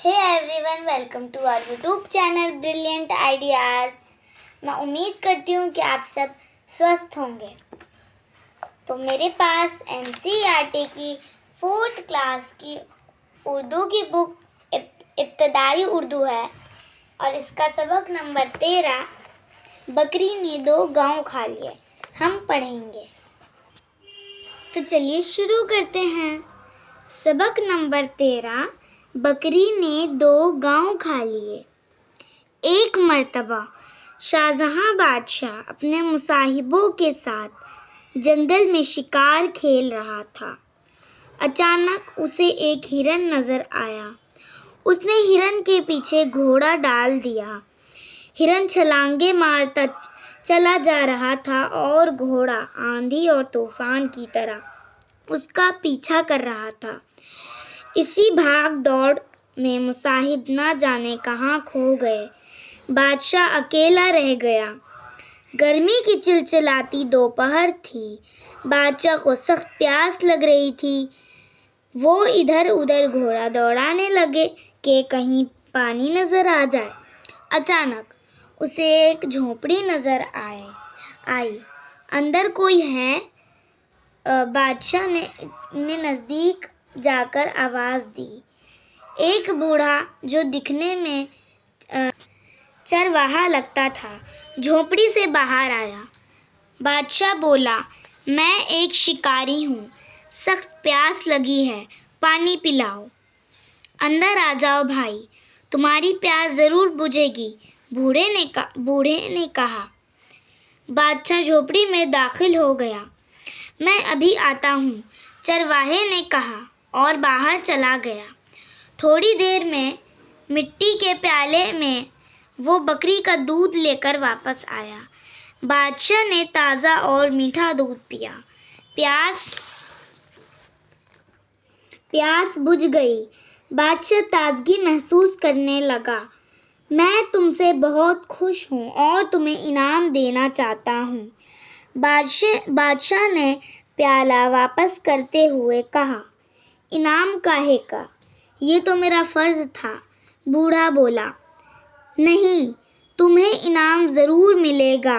Hey everyone, welcome to our YouTube channel Brilliant Ideas। मैं उम्मीद करती हूँ कि आप सब स्वस्थ होंगे। तो मेरे पास NCERT की 4th क्लास की उर्दू की बुक इब्तदाई उर्दू है और इसका सबक नंबर 13 बकरी ने 2 गांव खा लिए हम पढ़ेंगे। तो चलिए शुरू करते हैं। सबक नंबर 13 बकरी ने 2 गांव खा लिए। एक मर्तबा शाहजहां बादशाह अपने मुसाहिबों के साथ जंगल में शिकार खेल रहा था। अचानक उसे एक हिरन नजर आया। उसने हिरन के पीछे घोड़ा डाल दिया। हिरन छलांगे मारता चला जा रहा था और घोड़ा आंधी और तूफान की तरह उसका पीछा कर रहा था। इसी भाग दौड़ में मुसाहिब ना जाने कहाँ खो गए। बादशाह अकेला रह गया। गर्मी की चिलचिलाती दोपहर थी। बादशाह को सख्त प्यास लग रही थी। वो इधर उधर घोड़ा दौड़ाने लगे कि कहीं पानी नजर आ जाए। अचानक उसे एक झोपड़ी नजर आई। अंदर कोई है? बादशाह ने नज़दीक जाकर आवाज़ दी। एक बूढ़ा जो दिखने में चरवाहा लगता था झोपड़ी से बाहर आया। बादशाह बोला, मैं एक शिकारी हूँ, सख्त प्यास लगी है, पानी पिलाओ। अंदर आ जाओ भाई, तुम्हारी प्यास ज़रूर बुझेगी, बूढ़े ने कहा। बादशाह झोपड़ी में दाखिल हो गया। मैं अभी आता हूँ, चरवाहे ने कहा और बाहर चला गया। थोड़ी देर में मिट्टी के प्याले में वो बकरी का दूध लेकर वापस आया। बादशाह ने ताज़ा और मीठा दूध पिया। प्यास बुझ गई। बादशाह ताजगी महसूस करने लगा। मैं तुमसे बहुत खुश हूँ और तुम्हें इनाम देना चाहता हूँ। बादशाह ने प्याला वापस करते हुए कहा, इनाम काहे का? ये तो मेरा फ़र्ज़ था। बूढ़ा बोला, नहीं, तुम्हें इनाम ज़रूर मिलेगा।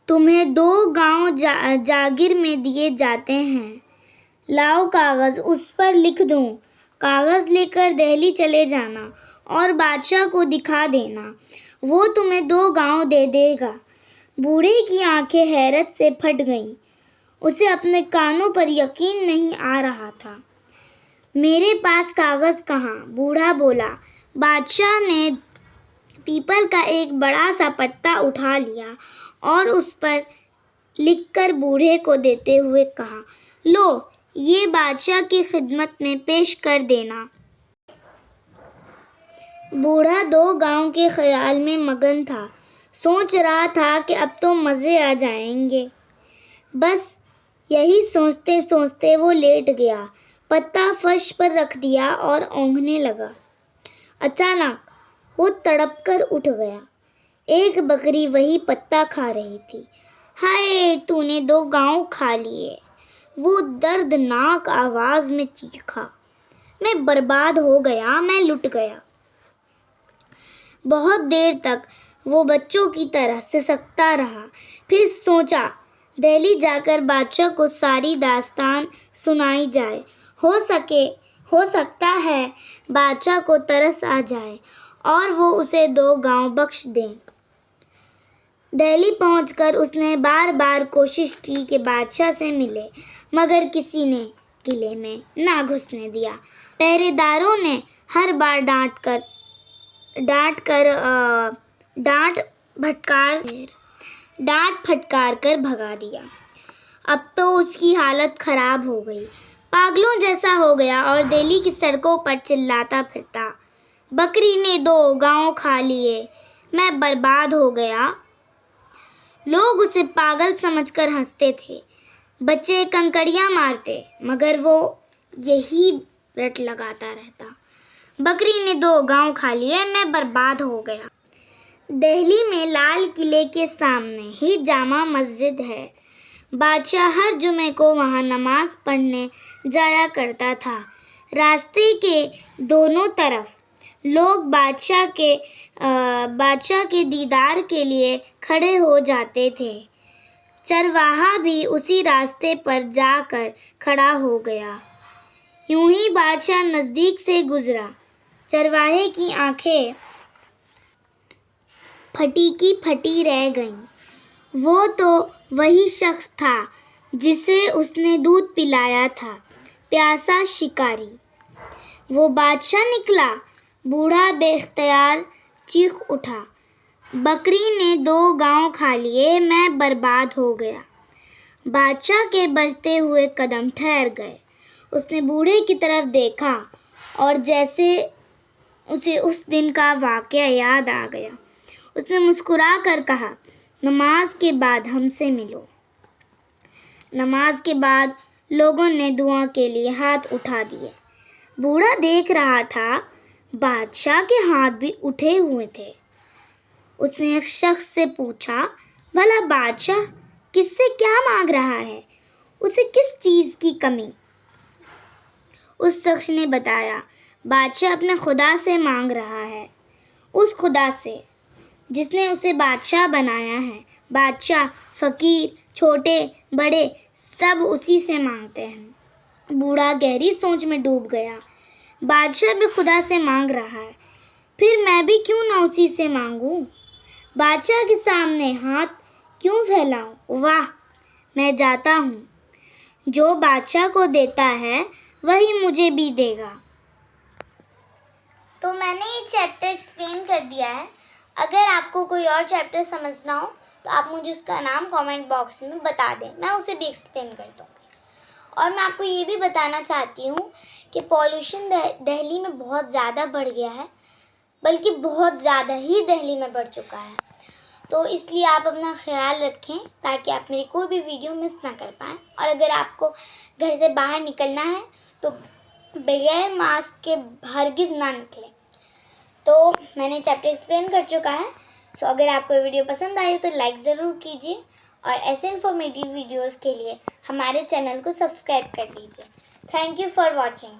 तुम्हें 2 गांव जागीर में दिए जाते हैं। लाओ कागज़, उस पर लिख दूँ। कागज़ लेकर दिल्ली चले जाना और बादशाह को दिखा देना। वो तुम्हें 2 गांव दे देगा। बूढ़े की आंखें हैरत से फट गईं। उसे अपने कानों पर यकीन नहीं आ रहा था। मेरे पास कागज़ कहाँ? बूढ़ा बोला। बादशाह ने पीपल का एक बड़ा सा पत्ता उठा लिया और उस पर लिखकर बूढ़े को देते हुए कहा, लो, ये बादशाह की खिदमत में पेश कर देना। बूढ़ा 2 गांव के ख्याल में मगन था। सोच रहा था कि अब तो मज़े आ जाएंगे। बस यही सोचते सोचते वो लेट गया। पत्ता फर्श पर रख दिया और ऊँघने लगा। अचानक वो तड़प कर उठ गया। एक बकरी वही पत्ता खा रही थी। हाय, तूने 2 गांव खा लिए, वो दर्दनाक आवाज़ में चीखा। मैं बर्बाद हो गया, मैं लुट गया। बहुत देर तक वो बच्चों की तरह सिसकता रहा। फिर सोचा, दिल्ली जाकर बादशाह को सारी दास्तान सुनाई जाए। हो सकता है बादशाह को तरस आ जाए और वो उसे 2 गांव बख्श दें। दिल्ली पहुंचकर उसने बार बार कोशिश की कि बादशाह से मिले, मगर किसी ने किले में ना घुसने दिया। पहरेदारों ने हर बार डांट फटकार कर भगा दिया। अब तो उसकी हालत खराब हो गई। पागलों जैसा हो गया और दिल्ली की सड़कों पर चिल्लाता फिरता, बकरी ने 2 गांव खा लिए, मैं बर्बाद हो गया। लोग उसे पागल समझकर हंसते थे, बच्चे कंकड़ियां मारते, मगर वो यही रट लगाता रहता, बकरी ने 2 गांव खा लिए, मैं बर्बाद हो गया। दिल्ली में लाल किले के सामने ही जामा मस्जिद है। बादशाह हर जुमे को वहाँ नमाज पढ़ने जाया करता था। रास्ते के दोनों तरफ لوگ بادشاہ کے دیدار کے لیے کھڑے ہو جاتے تھے۔ چرواہا بھی اسی راستے پر جا کر کھڑا ہو گیا۔ یوں ہی بادشاہ نزدیک سے گزرا۔ چرواہے کی آنکھیں پھٹی کی پھٹی رہ گئیں۔ وہ تو وہی شخص تھا جسے اس نے دودھ پلایا تھا، پیاسا شکاری۔ وہ بادشاہ نکلا۔ بوڑھا بے اختیار چیخ اٹھا، بکری نے 2 گاؤں کھا لیے، میں برباد ہو گیا۔ بادشاہ کے بڑھتے ہوئے قدم ٹھہر گئے۔ اس نے بوڑھے کی طرف دیکھا اور جیسے اسے اس دن کا واقعہ یاد آ گیا، اس نے مسکرا کر کہا، نماز کے بعد ہم سے ملو۔ نماز کے بعد لوگوں نے دعا کے لیے ہاتھ اٹھا دیے۔ بوڑھا دیکھ رہا تھا، بادشاہ کے ہاتھ بھی اٹھے ہوئے تھے۔ اس نے ایک شخص سے پوچھا، بھلا بادشاہ کس سے کیا مانگ رہا ہے؟ اسے کس چیز کی کمی؟ اس شخص نے بتایا، بادشاہ اپنے خدا سے مانگ رہا ہے، اس خدا سے جس نے اسے بادشاہ بنایا ہے۔ بادشاہ، فقیر، چھوٹے بڑے سب اسی سے مانگتے ہیں۔ بوڑھا گہری سوچ میں ڈوب گیا۔ بادشاہ بھی خدا سے مانگ رہا ہے، پھر میں بھی کیوں نہ اسی سے مانگوں؟ بادشاہ کے سامنے ہاتھ کیوں پھیلاؤں؟ واہ، میں جاتا ہوں، جو بادشاہ کو دیتا ہے وہی مجھے بھی دے گا۔ تو میں نے یہ چیپٹر ایکسپلین کر دیا ہے۔ اگر آپ کو کوئی اور چیپٹر سمجھنا ہو تو آپ مجھے اس کا نام کامنٹ باکس میں بتا دیں، میں اسے بھی ایکسپلین کر دوں گی۔ اور میں آپ کو یہ بھی بتانا چاہتی ہوں کہ پالوشن دہلی میں بہت زیادہ بڑھ گیا ہے، بلکہ بہت زیادہ ہی دہلی میں بڑھ چکا ہے۔ تو اس لیے آپ اپنا خیال رکھیں تاکہ آپ میری کوئی بھی ویڈیو مس نہ کر پائیں۔ اور اگر آپ کو گھر سے باہر نکلنا ہے تو بغیر ماسک کے ہرگز نہ نکلیں۔ تو میں نے چیپٹر ایکسپلین کر چکا ہے۔ سو اگر آپ کو ویڈیو پسند آئی تو لائک ضرور کیجیے، اور ایسے انفارمیٹیو ویڈیوز کے لیے ہمارے چینل کو سبسکرائب کر لیجیے۔ Thank you for watching.